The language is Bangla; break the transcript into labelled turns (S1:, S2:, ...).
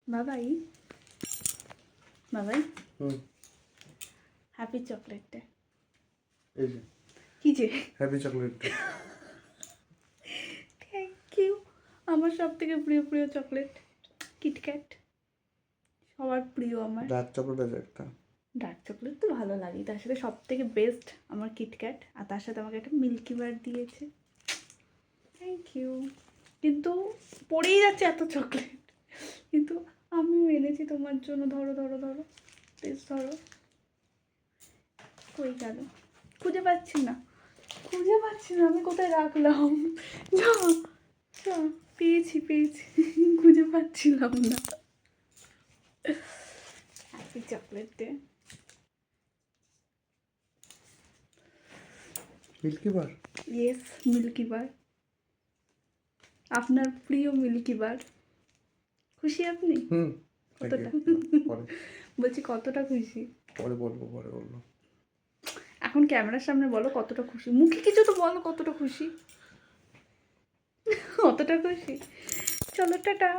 S1: বাবাই বাবাই হ্যাপি চকলেট ডে।
S2: এই যে
S1: কি যে
S2: হ্যাপি চকলেট।
S1: Thank you. আমার সব থেকে প্রিয় প্রিয় চকলেট কিটক্যাট, সবার প্রিয় আমার।
S2: ডার্ক চকলেট আছে একটা।
S1: ডার্ক চকলেট তো ভালো লাগে, তার সাথে সব থেকে বেস্ট আমার কিটক্যাট, আর তার সাথে আমাকে একটা মিল্কি বার দিয়েছে। Thank you. কিন্তু পড়েই যাচ্ছে এত চকলেট, কিন্তু আমিও এনেছি তোমার জন্য। ধরো ধরো ধরো, প্লিজ ধরো। কই গেল? খুঁজে পাচ্ছি না, খুঁজে পাচ্ছি না আমি কোথায় রাখলাম। যা যা, পেয়েছি পেয়েছি, খুঁজে পাচ্ছিলাম না। Happy chocolate day.
S2: মিল্কি বার।
S1: ইয়েস, মিল্কি বার, আপনার প্রিয় মিল্কি বার। খুশি আপনি? কতটা?
S2: পরে
S1: বলছি কতটা খুশি?
S2: পরে বলবো, পরে বলবো।
S1: এখন ক্যামেরার সামনে বলো কতটা খুশি, মুখে কিছু তো বলো কতটা খুশি। কতটা খুশি? চলো টাটা।